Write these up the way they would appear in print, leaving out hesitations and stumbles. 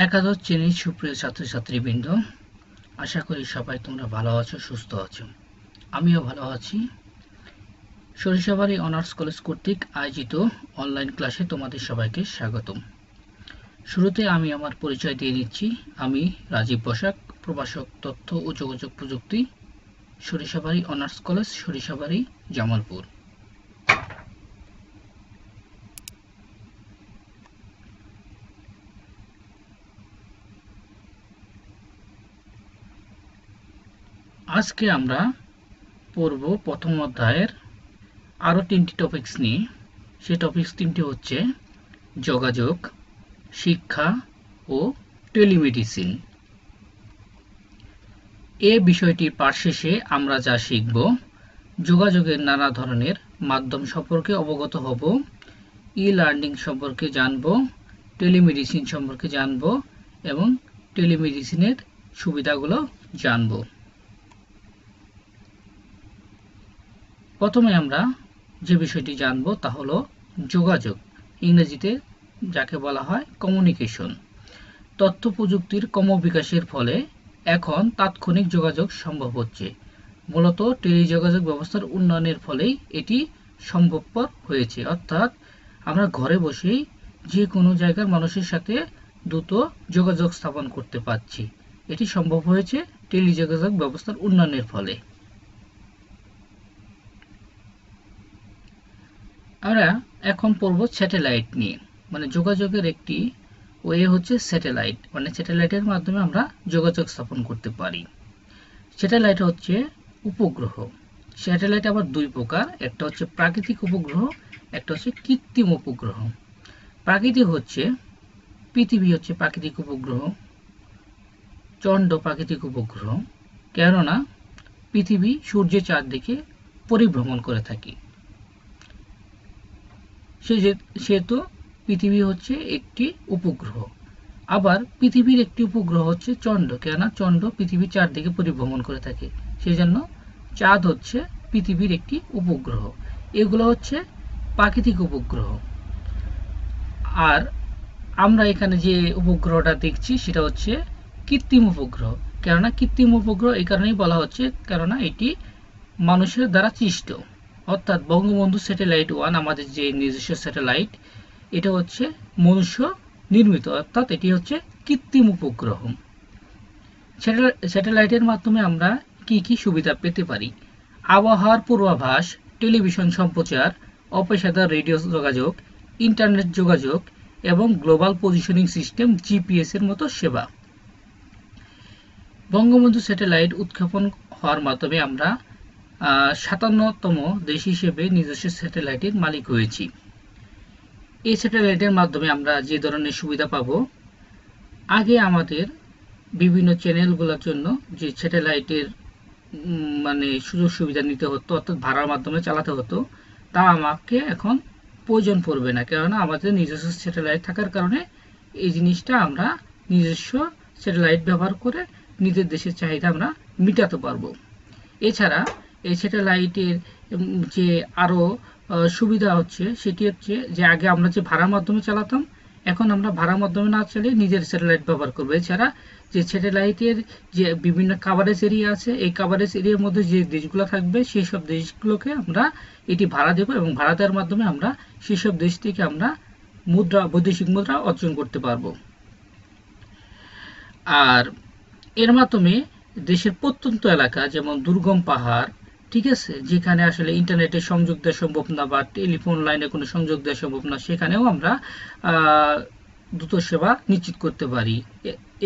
একাদশ শ্রেণীর সুপ্রিয় ছাত্রছাত্রীবৃন্দ, আশা করি সবাই তোমরা ভালো আছো, সুস্থ আছো। আমিও ভালো আছি। সরিষাবাড়ি অনার্স কলেজ কর্তৃক আয়োজিত অনলাইন ক্লাসে তোমাদের সবাইকে স্বাগতম। শুরুতে আমি আমার পরিচয় দিয়ে নিচ্ছি। আমি রাজীব বসাক, প্রভাষক তথ্য ও যোগাযোগ প্রযুক্তি, সরিষাবাড়ি অনার্স কলেজ, সরিষাবাড়ি, জামালপুর। আজকে আমরা পড়ব প্রথম অধ্যায়ের আরও 3টি টপিকস নিয়ে। সেই টপিকস 3টি হচ্ছে যোগাযোগ, শিক্ষা ও টেলিমেডিসিন। এ বিষয়টির পাঠ শেষে আমরা যা শিখব: যোগাযোগের নানা ধরনের মাধ্যম সম্পর্কে অবগত হব, ই-লার্নিং সম্পর্কে জানব, টেলিমেডিসিন সম্পর্কে জানব এবং টেলিমেডিসিনের সুবিধাগুলো জানব। প্রথমে আমরা যে বিষয়টি জানব তা হলো যোগাযোগ, ইংরেজিতে যাকে বলা হয় কমিউনিকেশন। তথ্য প্রযুক্তির ক্রমবিকাশের ফলে এখন তাৎক্ষণিক যোগাযোগ সম্ভব হচ্ছে। মূলত টেলিযোগাযোগ ব্যবস্থার উন্নয়নের ফলেই এটি সম্ভবপর হয়েছে, অর্থাৎ আমরা ঘরে বসেই যে কোনো জায়গার মানুষের সাথে দ্রুত যোগাযোগ স্থাপন করতে পারছি। এটি সম্ভব হয়েছে টেলিযোগাযোগ ব্যবস্থার উন্নয়নের ফলে। আমরা এখন পড়ব স্যাটেলাইট নিয়ে। মানে যোগাযোগের একটি ওয়ে হচ্ছে স্যাটেলাইট, মানে স্যাটেলাইটের মাধ্যমে আমরা যোগাযোগ স্থাপন করতে পারি। স্যাটেলাইট হচ্ছে উপগ্রহ। স্যাটেলাইট আবার দুই প্রকার, একটা হচ্ছে প্রাকৃতিক উপগ্রহ, একটা হচ্ছে কৃত্রিম উপগ্রহ। প্রাকৃতিক হচ্ছে পৃথিবী হচ্ছে প্রাকৃতিক উপগ্রহ, চন্দ্র প্রাকৃতিক উপগ্রহ, কেননা পৃথিবী সূর্যের চারদিকে পরিভ্রমণ করে থাকে। সেহেতু পৃথিবী হচ্ছে একটি উপগ্রহ। আবার পৃথিবীর একটি উপগ্রহ হচ্ছে চন্দ্র, কেননা চন্দ্র পৃথিবীর চারদিকে পরিভ্রমণ করে থাকে, সেই জন্য চাঁদ হচ্ছে পৃথিবীর একটি উপগ্রহ। এগুলো হচ্ছে প্রাকৃতিক উপগ্রহ। আর আমরা এখানে যে উপগ্রহটা দেখছি সেটা হচ্ছে কৃত্রিম উপগ্রহ। কেননা কৃত্রিম উপগ্রহ এই কারণেই বলা হচ্ছে কেননা এটি মানুষের দ্বারা সৃষ্ট। অর্থাৎ বঙ্গবন্ধু স্যাটেলাইট 1 আমাদের যে নিজস্ব স্যাটেলাইট, এটা হচ্ছে মনুষ্য নির্মিত, অর্থাৎ এটি হচ্ছে কৃত্রিম উপগ্রহ। স্যাটেলাইটের মাধ্যমে আমরা কি কি সুবিধা পেতে পারি: আবহাওয়ার পূর্বাভাস, টেলিভিশন সম্প্রচার, অপেশাদার রেডিও যোগাযোগ, ইন্টারনেট যোগাযোগ এবং গ্লোবাল পজিশনিং সিস্টেম জিপিএস এর মতো সেবা। বঙ্গবন্ধু স্যাটেলাইট উৎক্ষেপণ হওয়ার মাধ্যমে আমরা 57তম দেশ হিসেবে নিজস্ব স্যাটেলাইটের মালিক হয়েছি। এই স্যাটেলাইটের মাধ্যমে আমরা যে ধরনের সুবিধা পাব: আগে আমাদের বিভিন্ন চ্যানেলগুলোর জন্য যে স্যাটেলাইটের মানে সুযোগ সুবিধা নিতে হতো, অর্থাৎ ভাড়ার মাধ্যমে চালাতে হতো, তা আমাকে এখন প্রয়োজন পড়বে না, কেননা আমাদের নিজস্ব স্যাটেলাইট থাকার কারণে এই জিনিসটা আমরা নিজস্ব স্যাটেলাইট ব্যবহার করে নিজের দেশের চাহিদা আমরা মেটাতে পারবো। এছাড়া এই স্যাটেলাইটের যে আরও সুবিধা হচ্ছে সেটি হচ্ছে যে আগে আমরা যে ভাড়ার মাধ্যমে চালাতাম, এখন আমরা ভাড়ার মাধ্যমে না চালিয়ে নিজের স্যাটেলাইট ব্যবহার করবো। এছাড়া যে স্যাটেলাইটের যে বিভিন্ন কাভারেজ এরিয়া আছে, এই কাভারেজ এরিয়ার মধ্যে যে দেশগুলো থাকবে সেই সব দেশগুলোকে আমরা এটি ভাড়া দেবো এবং ভাড়া দেওয়ার মাধ্যমে আমরা সেই সব দেশ থেকে আমরা বৈদেশিক মুদ্রা অর্জন করতে পারবো। আর এর মাধ্যমে দেশের প্রত্যন্ত এলাকা, যেমন দুর্গম পাহাড়, ঠিক আছে, যেখানে আসলে ইন্টারনেটের সংযোগ দেওয়া সম্ভব না বা টেলিফোন লাইনে কোনো সংযোগ দেওয়া সম্ভব না, সেখানেও আমরা দ্রুত সেবা নিশ্চিত করতে পারি।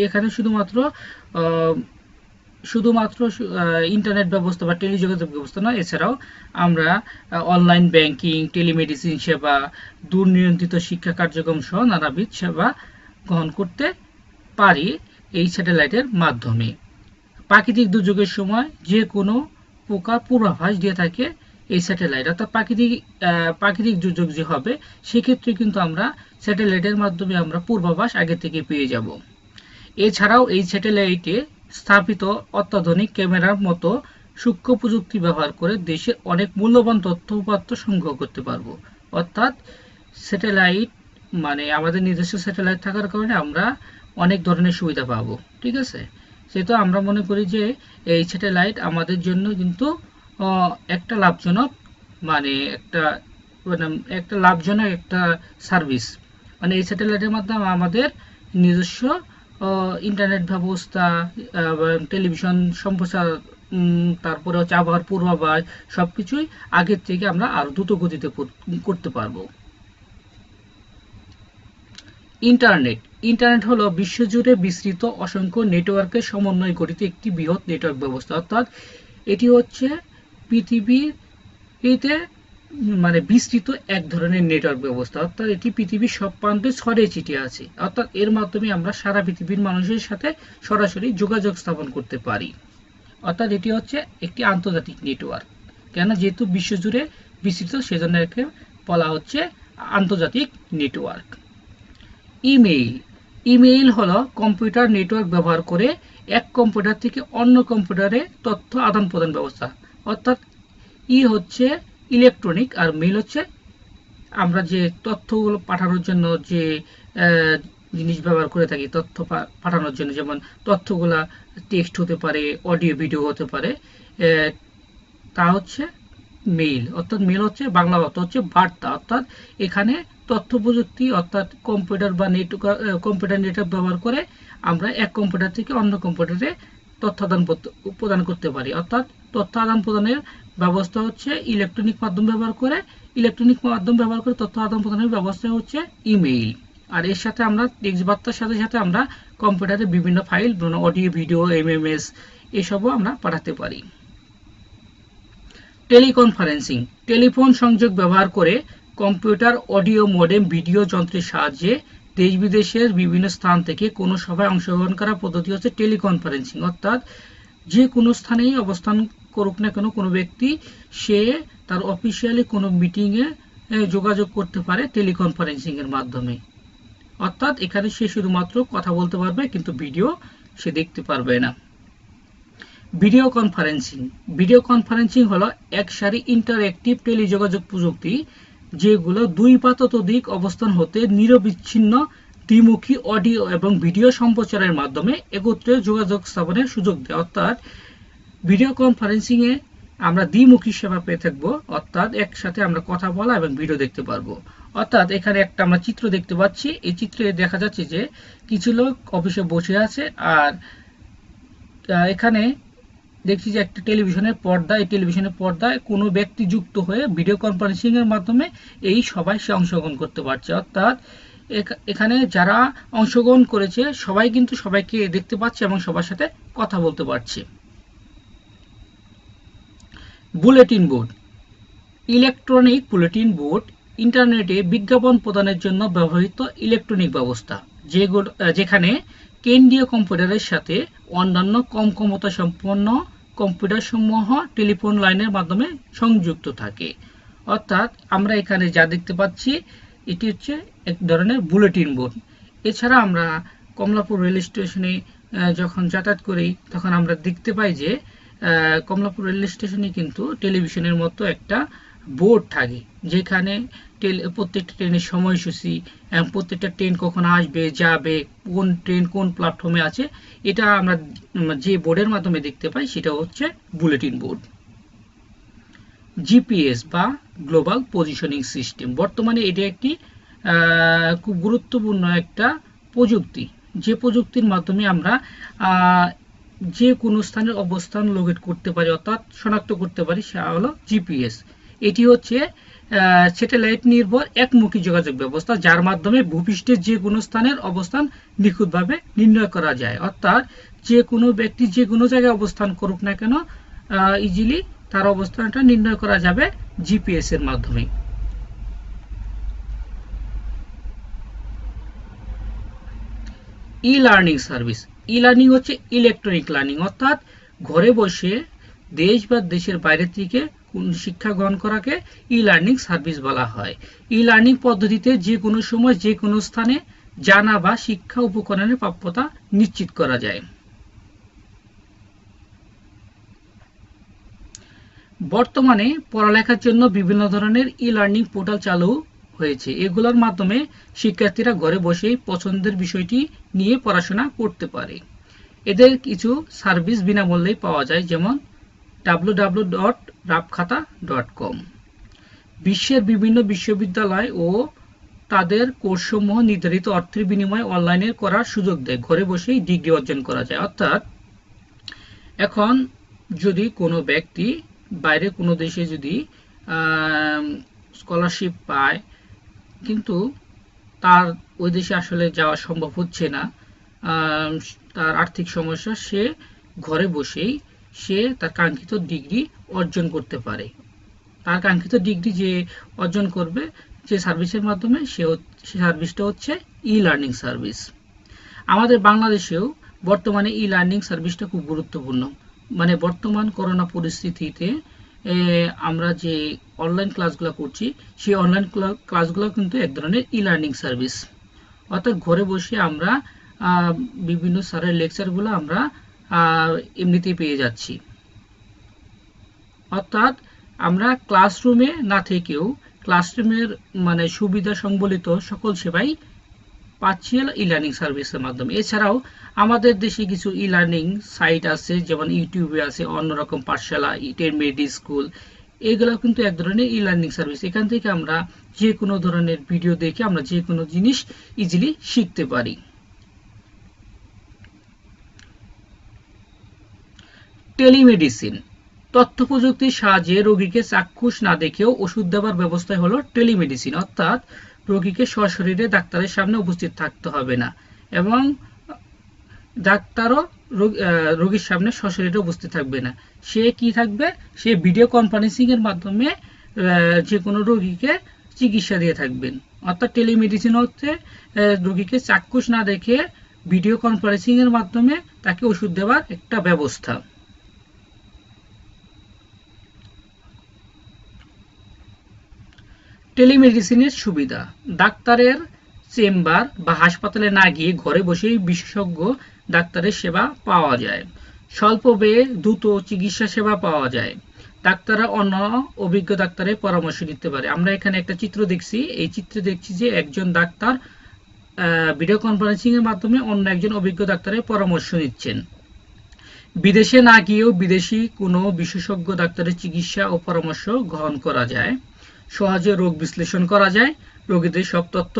এখানে শুধুমাত্র ইন্টারনেট ব্যবস্থা বা টেলিযোগাযোগ ব্যবস্থা নয়, এছাড়াও আমরা অনলাইন ব্যাংকিং, টেলিমেডিসিন সেবা, দূরনিয়ন্ত্রিত শিক্ষা কার্যক্রম সহ নানাবিধ সেবা গ্রহণ করতে পারি এই স্যাটেলাইটের মাধ্যমে। প্রাকৃতিক দুর্যোগের সময় যে কোনো প্রকার পূর্বাভাস দিয়ে থাকে এই স্যাটেলাইট, অর্থাৎ প্রাকৃতিক দুর্যোগ যে হবে সেক্ষেত্রে কিন্তু আমরা স্যাটেলাইটের মাধ্যমে আমরা পূর্বাভাস আগে থেকে পেয়ে যাব। এছাড়াও এই স্যাটেলাইটে স্থাপিত অত্যাধুনিক ক্যামেরার মতো সূক্ষ্ম প্রযুক্তি ব্যবহার করে দেশের অনেক মূল্যবান তথ্য উপাত্ত সংগ্রহ করতে পারবো। অর্থাৎ স্যাটেলাইট মানে আমাদের নিজস্ব স্যাটেলাইট থাকার কারণে আমরা অনেক ধরনের সুবিধা পাবো। ঠিক আছে, সেহেতু আমরা মনে করি যে এই স্যাটেলাইট আমাদের জন্য কিন্তু একটা লাভজনক, মানে মানে একটা লাভজনক একটা সার্ভিস। মানে এই স্যাটেলাইটের মাধ্যমে আমাদের নিজস্ব ইন্টারনেট ব্যবস্থা, টেলিভিশন সম্প্রচার, তারপরে হচ্ছে আবহাওয়ার পূর্বাভাস, সবকিছুই আগের থেকে আমরা আরো দ্রুত গতিতে করতে পারবো। ইন্টারনেট ইন্টারনেট হলো বিশ্বজুড়ে বিস্তৃত অসংখ্য নেটওয়ার্কের সমন্বয়ে গঠিত একটি বৃহৎ নেটওয়ার্ক ব্যবস্থা। অর্থাৎ এটি হচ্ছে পৃথিবীতে মানে বিস্তৃত এক ধরনের নেটওয়ার্ক ব্যবস্থা। অর্থাৎ এটি পৃথিবীর সব প্রান্তে ছড়িয়ে ছিটিয়ে আছে। অর্থাৎ এর মাধ্যমে আমরা সারা পৃথিবীর মানুষের সাথে সরাসরি যোগাযোগ স্থাপন করতে পারি। অর্থাৎ এটি হচ্ছে একটি আন্তর্জাতিক নেটওয়ার্ক। কেন, যেহেতু বিশ্বজুড়ে বিস্তৃত, সেজন্য একে বলা হচ্ছে আন্তর্জাতিক নেটওয়ার্ক। ইমেইল ইমেইল হলো কম্পিউটার নেটওয়ার্ক ব্যবহার করে এক কম্পিউটার থেকে অন্য কম্পিউটারে তথ্য আদান প্রদান ব্যবস্থা। অর্থাৎ হচ্ছে ইলেকট্রনিক, আর মেইল হচ্ছে আমরা যে তথ্যগুলো পাঠানোর জন্য যে জিনিস ব্যবহার করে থাকি তথ্য পাঠানোর জন্য, যেমন তথ্যগুলা টেক্সট হতে পারে, অডিও ভিডিও হতে পারে, তা হচ্ছে মেইল। অর্থাৎ মেইল হচ্ছে বাংলা অর্থ হচ্ছে বার্তা। অর্থাৎ এখানে তথ্য প্রযুক্তি অর্থাৎ কম্পিউটার বা কম্পিউটার নেটওয়ার্ক ব্যবহার করে আমরা এক কম্পিউটার থেকে অন্য কম্পিউটারে তথ্য আদান প্রদান করতে পারি। অর্থাৎ তথ্য আদান প্রদানের ব্যবস্থা হচ্ছে ইলেকট্রনিক মাধ্যম ব্যবহার করে তথ্য আদান প্রদানের ব্যবস্থা হচ্ছে ইমেইল। আর এর সাথে আমরা টেক্সট বার্তার সাথে সাথে আমরা কম্পিউটারে বিভিন্ন ফাইল, অডিও ভিডিও, এমএমএস এসবও আমরা পাঠাতে পারি। টেলিকনফারেন্সিং টেলিফোন সংযোগ ব্যবহার করে কম্পিউটার, অডিও মডেম, ভিডিও যন্ত্রের সাহায্যে দেশ বিদেশের বিভিন্ন স্থান থেকে কোনো সভায় অংশগ্রহণ করার পদ্ধতি হচ্ছে টেলিকনফারেন্সিং। অর্থাৎ যে কোনো স্থানেই অবস্থান করুক না কেন কোনো ব্যক্তি, সে তার অফিসিয়ালি কোনো মিটিংয়ে যোগাযোগ করতে পারে টেলিকনফারেন্সিং এর মাধ্যমে। অর্থাৎ এখানে সে শুধুমাত্র কথা বলতে পারবে, কিন্তু ভিডিও সে দেখতে পারবে না। ভিডিও কনফারেন্সিং হলো একসারি ইন্টারঅ্যাক্টিভ টেলিযোগাযোগ প্রযুক্তি, যেগুলো দুই বা ততোধিক অবস্থান হতে নিরবিচ্ছিন্ন দ্বিমুখী অডিও এবং ভিডিও সম্প্রচারের মাধ্যমে একত্রে যোগাযোগ স্থাপনের সুযোগ দেয়। অর্থাৎ ভিডিও কনফারেন্সিং এ আমরা দ্বিমুখী সেবা পেয়ে থাকবো, অর্থাৎ একসাথে আমরা কথা বলা এবং ভিডিও দেখতে পারবো। অর্থাৎ এখানে একটা আমরা চিত্র দেখতে পাচ্ছি। এই চিত্রে দেখা যাচ্ছে যে কিছু লোক অফিসে বসে আছে, আর এখানে দেখছি যে একটা টেলিভিশনের পর্দা, এই টেলিভিশনের পর্দায় কোনো ব্যক্তি যুক্ত হয়ে ভিডিও কনফারেন্সিং এর মাধ্যমে এই সভায় সে অংশগ্রহণ করতে পারছে। অর্থাৎ এখানে যারা অংশগ্রহণ করেছে সবাই কিন্তু সবাইকে দেখতে পাচ্ছে এবং সবার সাথে কথা বলতে পারছে। Bulletin board electronic bulletin board ইন্টারনেটে বিজ্ঞাপন প্রদানের জন্য ব্যবহৃত ইলেকট্রনিক ব্যবস্থা, যেখানে কেন্দ্রীয় কম্পিউটারের সাথে অন্যান্য কম ক্ষমতা সম্পন্ন কম্পিউটার সমূহ টেলিফোন লাইনের মাধ্যমে সংযুক্ত থাকে। অর্থাৎ আমরা এখানে যা দেখতে পাচ্ছি এটি হচ্ছে এক ধরনের বুলেটিন বোর্ড। এছাড়া আমরা কমলাপুর রেল স্টেশনে যখন যাতায়াত করি তখন আমরা দেখতে পাই যে কমলাপুর রেল স্টেশনে কিন্তু টেলিভিশনের মতো একটা বোর্ড থাকে, যেখানে প্রত্যেকটা ট্রেনের সময়সূচি, প্রত্যেকটা ট্রেন কখন আসবে যাবে, কোন ট্রেন কোন প্ল্যাটফর্মে আছে, এটা আমরা যে বোর্ডের মাধ্যমে দেখতে পাই সেটা হচ্ছে বুলেটিন বোর্ড। জিপিএস বা গ্লোবাল পজিশনিং সিস্টেম, বর্তমানে এটা একটি খুব গুরুত্বপূর্ণ একটা প্রযুক্তি, যে প্রযুক্তির মাধ্যমে আমরা যে কোনো স্থানের অবস্থান লোকেট করতে পারি, অর্থাৎ শনাক্ত করতে পারি, সেটা হলো জিপিএস। এটি হচ্ছে স্যাটেলাইট নির্ভর একমুখী যোগাযোগ ব্যবস্থা, যার মাধ্যমে ভূপৃষ্ঠের যে কোনো স্থানের অবস্থান নিখুঁতভাবে নির্ণয় করা যায়। অর্থাৎ যে কোনো ব্যক্তি যে কোনো জায়গায় অবস্থান করুক না কেন ইজিলি তার অবস্থানটা নির্ণয় করা যাবে জিপিএস এর মাধ্যমে। ই লার্নিং সার্ভিস ই-লার্নিং হচ্ছে ইলেকট্রনিক লার্নিং, অর্থাৎ ঘরে বসে দেশ বা দেশের বাইরে থেকে শিক্ষা গ্রহণ করাকে ই লার্নিং সার্ভিস বলা হয়। ই লার্নিং পদ্ধতিতে যে কোনো সময় যে কোনো স্থানে জানা বা শিক্ষা উপকরণের প্রাপ্যতা নিশ্চিত করা যায়। বর্তমানে পড়ালেখার জন্য বিভিন্ন ধরনের ই লার্নিং পোর্টাল চালু হয়েছে। এগুলোর মাধ্যমে শিক্ষার্থীরা ঘরে বসেই পছন্দের বিষয়টি নিয়ে পড়াশোনা করতে পারে। এদের কিছু সার্ভিস বিনামূল্যে পাওয়া যায়, যেমন www.rapkhata.com। বিশ্বের বিভিন্ন বিশ্ববিদ্যালয় ও তাদের কোর্সসমূহ নির্ধারিত অর্থের বিনিময়ে অনলাইনে করার সুযোগ দেয়, ঘরে বসেই ডিগ্রি অর্জন করা যায়। অর্থাৎ এখন যদি কোনো ব্যক্তি বাইরে কোনো দেশে যদি স্কলারশিপ পায়, কিন্তু তার ওই দেশে আসলে যাওয়া সম্ভব হচ্ছে না, তার আর্থিক সমস্যা, সে ঘরে বসেই সে তার কাঙ্ক্ষিত ডিগ্রি অর্জন করতে পারে। তার কাঙ্ক্ষিত ডিগ্রি যে অর্জন করবে যে সার্ভিসের মাধ্যমে, সে সার্ভিসটা হচ্ছে ই লার্নিং সার্ভিস। আমাদের বাংলাদেশেও বর্তমানে ই লার্নিং সার্ভিসটা খুব গুরুত্বপূর্ণ। মানে বর্তমান করোনা পরিস্থিতিতে আমরা যে অনলাইন ক্লাসগুলো করছি, সেই অনলাইন ক্লাসগুলো কিন্তু এক ধরনের ই লার্নিং সার্ভিস। অর্থাৎ ঘরে বসে আমরা বিভিন্ন স্যারের লেকচারগুলো আমরা এমনিতেই পেয়ে যাচ্ছি। অর্থাৎ আমরা ক্লাসরুমে না থেকেও ক্লাসরুমের মানে সুবিধা সংবলিত সকল সেবাই পাচ্ছি ই লার্নিং সার্ভিসের মাধ্যমে। এছাড়াও আমাদের দেশে কিছু ই লার্নিং সাইট আছে, যেমন ইউটিউবে আছে অন্যরকম পাঠশালা, ইন্টারমিডিয়েট স্কুল, এগুলো কিন্তু এক ধরনের ই লার্নিং সার্ভিস। এখান থেকে আমরা যে কোনো ধরনের ভিডিও দেখে আমরা যে কোনো জিনিস ইজিলি শিখতে পারি। টেলিমেডিসিন, তথ্য প্রযুক্তির সাহায্যে রোগীকে চাক্ষুষ না দেখেও ওষুধ দেওয়ার ব্যবস্থাই হলো টেলিমেডিসিন। অর্থাৎ রোগীকে সশরীরে ডাক্তারের সামনে উপস্থিত থাকতে হবে না, এবং ডাক্তারও রোগীর সামনে সশরীরে উপস্থিত থাকবে না। সে কি থাকবে, সে ভিডিও কনফারেন্সিং এর মাধ্যমে যে কোনো রোগীকে চিকিৎসা দিয়ে থাকবেন। অর্থাৎ টেলিমেডিসিন হচ্ছে রোগীকে চাক্ষুষ না দেখে ভিডিও কনফারেন্সিং এর মাধ্যমে তাকে ওষুধ দেওয়ার একটা ব্যবস্থা। টেলিমেডিসিনের সুবিধা, ডাক্তারের চেম্বার বা হাসপাতালে না গিয়ে ঘরে বসেই বিশেষজ্ঞ ডাক্তারের সেবা পাওয়া যায়। স্বল্প ব্যয়ে দ্রুত চিকিৎসা সেবা পাওয়া যায়। ডাক্তাররা অন্য অভিজ্ঞ ডাক্তারের পরামর্শ নিতে পারে। আমরা এখানে একটা চিত্র দেখছি, এই চিত্রে দেখছি যে একজন ডাক্তার ভিডিও কনফারেন্সিং এর মাধ্যমে অন্য একজন অভিজ্ঞ ডাক্তারের পরামর্শ নিচ্ছেন। বিদেশে না গিয়েও বিদেশি কোনো বিশেষজ্ঞ ডাক্তারের চিকিৎসা ও পরামর্শ গ্রহণ করা যায়। সহজে রোগ বিশ্লেষণ করা যায়, রোগীদের সব তথ্য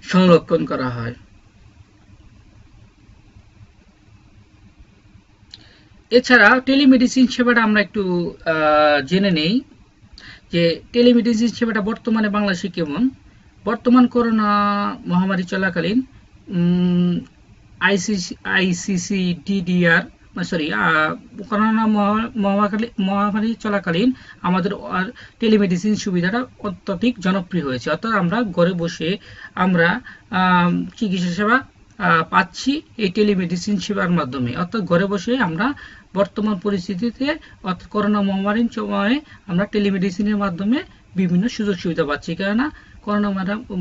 সংরক্ষণ করা হয়। এছাড়া টেলিমেডিসিন সেবাটা আমরা একটু জেনে নেই যে টেলিমেডিসিন সেবাটা বর্তমানে বাংলাদেশে কেমন। বর্তমান করোনা মহামারী চলাকালীন ICCDDR করোনা মহামারী চলাকালীন আমাদের টেলিমেডিসিন সুবিধাটা অত্যধিক জনপ্রিয় হয়েছে। অর্থাৎ আমরা ঘরে বসে আমরা চিকিৎসা সেবা পাচ্ছি এই টেলিমেডিসিন সেবার মাধ্যমে। অর্থাৎ ঘরে বসে আমরা বর্তমান পরিস্থিতিতে অর্থাৎ করোনা মহামারীর সময়ে আমরা টেলিমেডিসিনের মাধ্যমে বিভিন্ন সুযোগ সুবিধা পাচ্ছি। কেননা করোনা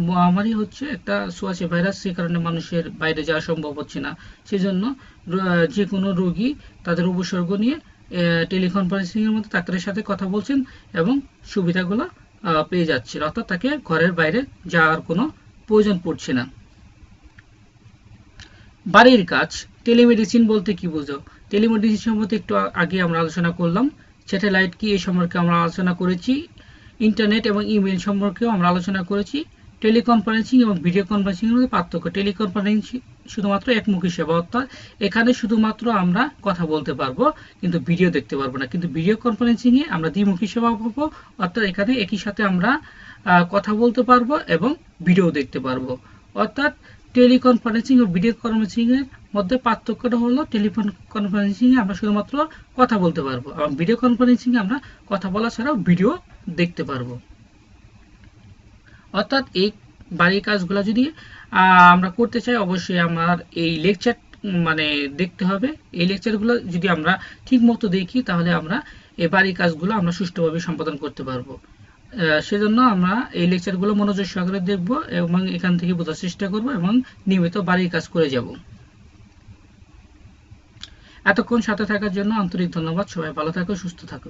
মহামারী হচ্ছে একটা ছোঁয়াচে ভাইরাস, সে কারণে মানুষের বাইরে যাওয়া সম্ভব হচ্ছে না। সেজন্য যে কোনো রোগী তাদের উপসর্গ নিয়ে টেলিকনফারেন্সিং এর মধ্যে ডাক্তারের সাথে কথা বলছেন এবং সুবিধাগুলো পেয়ে যাচ্ছেন। অর্থাৎ তাকে ঘরের বাইরে যাওয়ার কোনো প্রয়োজন পড়ছে না। বাড়ির কাজ, টেলিমেডিসিন বলতে কি বোঝো? টেলিমেডিসিন সম্বন্ধে একটু আগে আমরা আলোচনা করলাম। স্যাটেলাইট কি এই সম্পর্কে আমরা আলোচনা করেছি। ইন্টারনেট এবং ইমেল সম্পর্কেও আমরা আলোচনা করেছি। টেলিকনফারেন্সিং এবং ভিডিও কনফারেন্সিং এর মধ্যে পার্থক্য, টেলিকনফারেন্সিং শুধুমাত্র একমুখী সেবা, অর্থাৎ এখানে শুধুমাত্র আমরা কথা বলতে পারবো কিন্তু ভিডিও দেখতে পারবো না। কিন্তু ভিডিও কনফারেন্সিং এ আমরা দ্বিমুখী সেবা পাবো, অর্থাৎ এখানে একই সাথে আমরা কথা বলতে পারবো এবং ভিডিও দেখতে পারবো। অর্থাৎ টেলিকনফারেন্সিং ও ভিডিও কনফারেন্সিং এর মধ্যে পার্থক্যটা হলো টেলিফোন কনফারেন্সিং এ আমরা শুধুমাত্র কথা বলতে পারবো এবং ভিডিও কনফারেন্সিং এ আমরা কথা বলা ছাড়াও ভিডিও দেখতে পারবো। অর্থাৎ এই বাড়ির কাজগুলো যদি আমরা করতে চাই, অবশ্যই আমার এই লেকচার মানে দেখতে হবে। এই লেকচারগুলো যদি আমরা ঠিক মতো দেখি তাহলে আমরা এই বাড়ির কাজগুলো আমরা সুষ্ঠুভাবে সম্পাদন করতে পারবো। সেজন্য আমরা এই লেকচারগুলো মনোযোগ সহকারে দেখব এবং এখান থেকে বোঝার চেষ্টা করব এবং নিয়মিত বাড়ির কাজ করে যাব। এতক্ষণ সাথে থাকার জন্য আন্তরিক ধন্যবাদ। সবাই ভালো থাকো, সুস্থ থাকো।